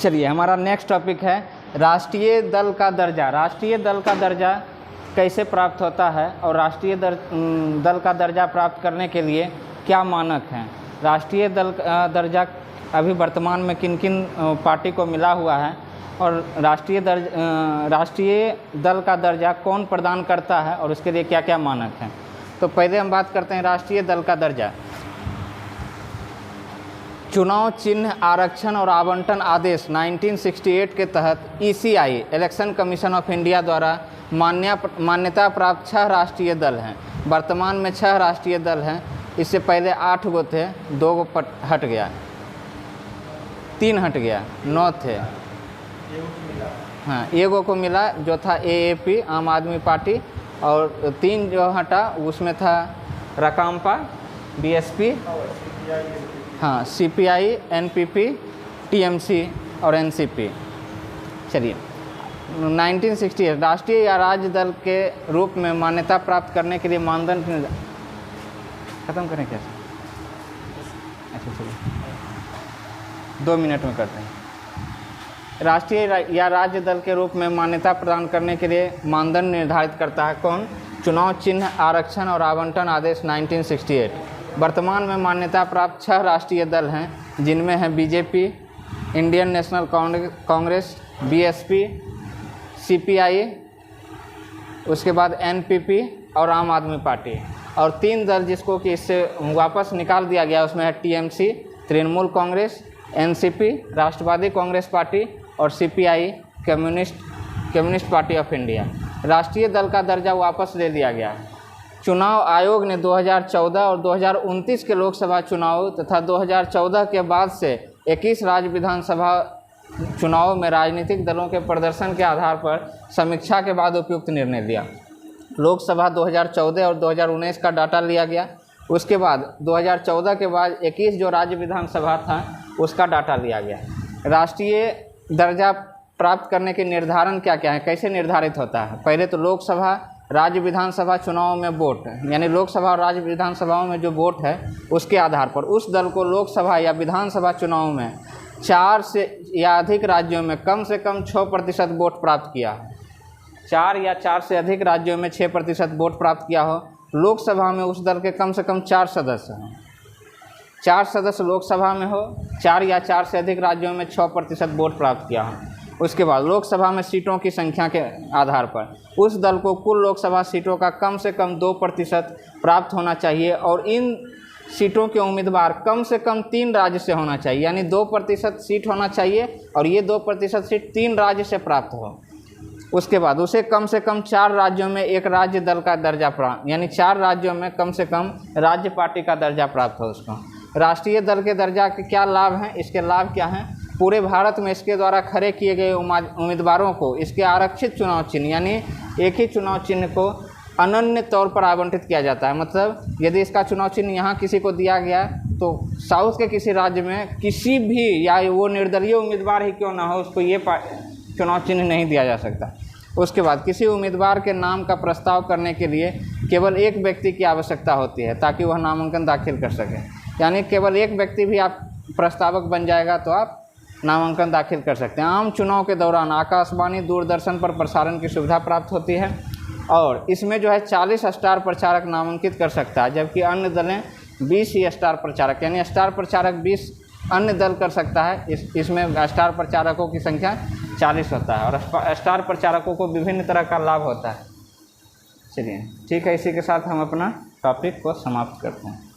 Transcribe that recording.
चलिए, हमारा next topic है राष्ट्रीय दल का दर्जा। राष्ट्रीय दल का दर्जा कैसे प्राप्त होता है और राष्ट्रीय दल का दर्जा प्राप्त करने के लिए क्या मानक हैं। राष्ट्रीय दल का दर्जा अभी वर्तमान में किन किन पार्टी को मिला हुआ है और राष्ट्रीय दल का दर्जा कौन प्रदान करता है और उसके लिए क्या क्या मानक हैं। तो पहले हम बात करते हैं राष्ट्रीय दल का दर्जा। चुनाव चिन्ह आरक्षण और आवंटन आदेश 1968 के तहत ECI election commission of India द्वारा मान्यता प्राप्त 6 राष्ट्रीय दल हैं। वर्तमान में 6 राष्ट्रीय दल हैं। इससे पहले 8 गो थे, 2 गो हट गया, 3 हट गया, 9 थे। हाँ, एगो को मिला जो था AAP आम आदमी पार्टी, और 3 जो हटा उसमें था रकाम्पा, BSP, हाँ, CPI, NPP, TMC और NCP। चलिए, 1968 राष्ट्रीय या राज्य दल के रूप में मान्यता प्राप्त करने के लिए मानदंड खत्म करें कैसे? अच्छा चलिए, 2 मिनट में करते हैं। राष्ट्रीय या राज्य दल के रूप में मान्यता प्रदान करने के लिए मानदंड निर्धारित करता है कौन? चुनाव चिन्ह आरक्षण और आवंटन आदेश 1968। वर्तमान में मान्यता प्राप्त 6 राष्ट्रीय दल हैं, जिनमें है BJP, Indian national Congress, BSP, CPI, उसके बाद NPP और आम आदमी पार्टी। और 3 दल जिसको कि इससे वापस निकाल दिया गया, उसमें है TMC तृणमूल कांग्रेस, NCP राष्ट्रवादी कांग्रेस पार्टी और CPI communist party of India. राष्ट्रीय दल का दर्जा वापस ले लिया गया है। चुनाव आयोग ने 2014 और 2029 के लोकसभा चुनाव तथा 2014 के बाद से 21 राज्य विधानसभा चुनाव में राजनीतिक दलों के प्रदर्शन के आधार पर समीक्षा के बाद उपयुक्त निर्णय लिया। लोकसभा 2014 और 2019 का डाटा लिया गया। उसके बाद 2014 के बाद 21 जो राज्य विधानसभा था उसका डाटा लिया गया। राष्ट्रीय दर्जा प्राप्त करने के निर्धारण क्या क्या है, कैसे निर्धारित होता है? पहले तो लोकसभा राज्य विधानसभा चुनाव में वोट, यानी लोकसभा और राज्य विधानसभाओं में जो वोट है उसके आधार पर उस दल को लोकसभा या विधानसभा चुनाव में 4 से या अधिक राज्यों में कम से कम 6% वोट प्राप्त किया है। 4 या 4 से अधिक राज्यों में 6% वोट प्राप्त किया हो। लोकसभा में उस दल के कम से कम 4 सदस्य हों, 4 सदस्य लोकसभा में हो, 4 या 4 से अधिक राज्यों में 6% वोट प्राप्त किया हो। उसके बाद लोकसभा में सीटों की संख्या के आधार पर उस दल को कुल लोकसभा सीटों का कम से कम 2% प्राप्त होना चाहिए और इन सीटों के उम्मीदवार कम से कम 3 राज्य से होना चाहिए, यानी 2% सीट होना चाहिए और ये 2% सीट 3 राज्य से प्राप्त हो। उसके बाद उसे कम से कम 4 राज्यों में एक राज्य दल का दर्जा प्राप्त, यानी 4 राज्यों में कम से कम राज्य पार्टी का दर्जा प्राप्त हो उसको। राष्ट्रीय दल के दर्जा के क्या लाभ हैं? इसके लाभ क्या हैं? पूरे भारत में इसके द्वारा खड़े किए गए उम्मीदवारों को इसके आरक्षित चुनाव चिन्ह, यानी एक ही चुनाव चिन्ह को अनन्य तौर पर आवंटित किया जाता है। मतलब यदि इसका चुनाव चिन्ह यहाँ किसी को दिया गया तो साउथ के किसी राज्य में किसी भी, या वो निर्दलीय उम्मीदवार ही क्यों ना हो, उसको ये चुनाव चिन्ह नहीं दिया जा सकता। उसके बाद किसी उम्मीदवार के नाम का प्रस्ताव करने के लिए केवल एक व्यक्ति की आवश्यकता होती है ताकि वह नामांकन दाखिल कर सके, यानी केवल एक व्यक्ति भी आप प्रस्तावक बन जाएगा तो आप नामांकन दाखिल कर सकते हैं। आम चुनाव के दौरान आकाशवाणी दूरदर्शन पर प्रसारण की सुविधा प्राप्त होती है और इसमें जो है 40 स्टार प्रचारक नामांकित कर सकता है, जबकि अन्य दलें 20 ही स्टार प्रचारक, यानी स्टार प्रचारक 20 अन्य दल कर सकता है। इसमें स्टार प्रचारकों की संख्या 40 होता है और स्टार प्रचारकों को विभिन्न तरह का लाभ होता है। चलिए ठीक है, इसी के साथ हम अपना टॉपिक को समाप्त करते हैं।